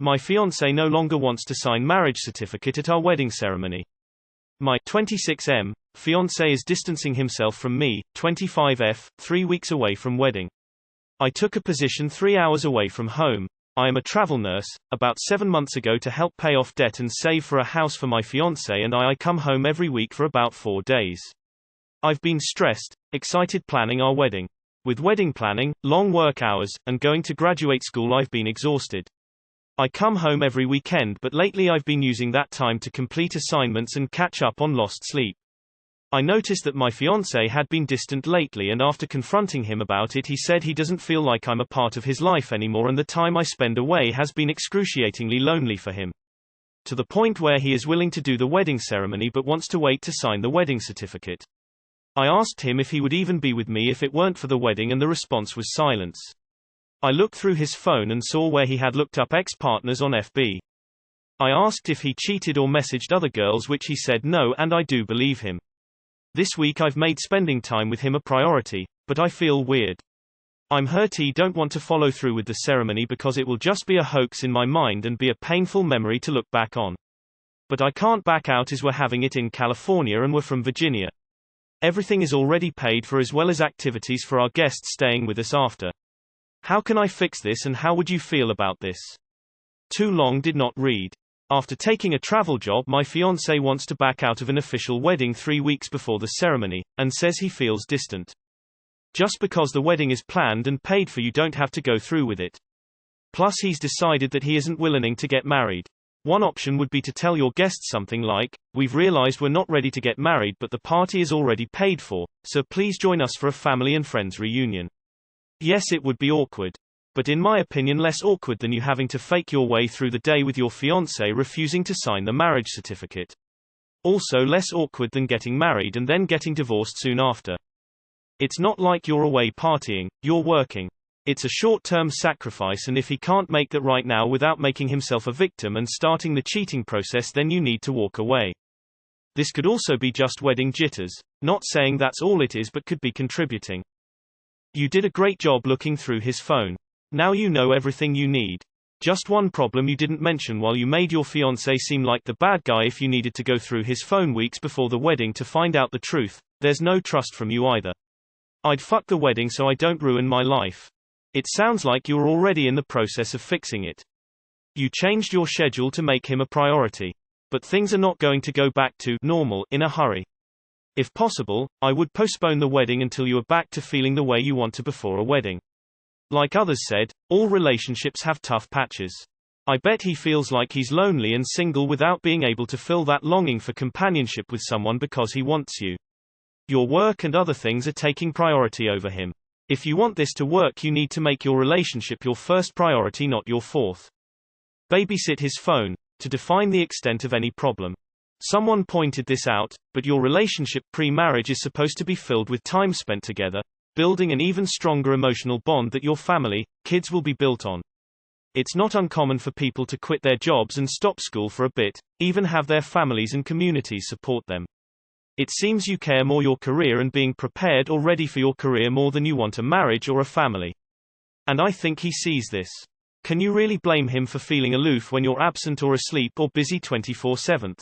My fiancé no longer wants to sign marriage certificate at our wedding ceremony. My 26M fiancé is distancing himself from me, 25F, 3 weeks away from wedding. I took a position 3 hours away from home. I am a travel nurse, about 7 months ago to help pay off debt and save for a house for my fiancé, and I come home every week for about 4 days. I've been stressed, excited planning our wedding. With wedding planning, long work hours, and going to graduate school, I've been exhausted. I come home every weekend, but lately I've been using that time to complete assignments and catch up on lost sleep. I noticed that my fiancé had been distant lately, and after confronting him about it, he said he doesn't feel like I'm a part of his life anymore, and the time I spend away has been excruciatingly lonely for him. To the point where he is willing to do the wedding ceremony but wants to wait to sign the wedding certificate. I asked him if he would even be with me if it weren't for the wedding, and the response was silence. I looked through his phone and saw where he had looked up ex-partners on FB. I asked if he cheated or messaged other girls, which he said no, and I do believe him. This week I've made spending time with him a priority, but I feel weird. I'm hurt he don't want to follow through with the ceremony because it will just be a hoax in my mind and be a painful memory to look back on. But I can't back out as we're having it in California and we're from Virginia. Everything is already paid for, as well as activities for our guests staying with us after. How can I fix this, and how would you feel about this? Too long did not read. After taking a travel job, my fiancé wants to back out of an official wedding 3 weeks before the ceremony, and says he feels distant. Just because the wedding is planned and paid for, you don't have to go through with it. Plus he's decided that he isn't willing to get married. One option would be to tell your guests something like, "We've realized we're not ready to get married, but the party is already paid for, so please join us for a family and friends reunion." Yes, it would be awkward. But in my opinion less awkward than you having to fake your way through the day with your fiancé refusing to sign the marriage certificate. Also less awkward than getting married and then getting divorced soon after. It's not like you're away partying, you're working. It's a short-term sacrifice, and if he can't make that right now without making himself a victim and starting the cheating process, then you need to walk away. This could also be just wedding jitters. Not saying that's all it is, but could be contributing. You did a great job looking through his phone. Now you know everything you need. Just one problem you didn't mention: while you made your fiancé seem like the bad guy if you needed to go through his phone weeks before the wedding to find out the truth, there's no trust from you either. I'd fuck the wedding so I don't ruin my life. It sounds like you're already in the process of fixing it. You changed your schedule to make him a priority. But things are not going to go back to normal in a hurry. If possible, I would postpone the wedding until you are back to feeling the way you want to before a wedding. Like others said, all relationships have tough patches. I bet he feels like he's lonely and single without being able to fill that longing for companionship with someone because he wants you. Your work and other things are taking priority over him. If you want this to work, you need to make your relationship your first priority, not your fourth. Babysit his phone to define the extent of any problem. Someone pointed this out, but your relationship pre-marriage is supposed to be filled with time spent together, building an even stronger emotional bond that your family, kids will be built on. It's not uncommon for people to quit their jobs and stop school for a bit, even have their families and communities support them. It seems you care more your career and being prepared or ready for your career more than you want a marriage or a family. And I think he sees this. Can you really blame him for feeling aloof when you're absent or asleep or busy 24/7?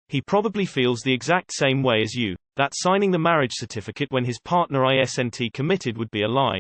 He probably feels the exact same way as you, that signing the marriage certificate when his partner isn't committed would be a lie.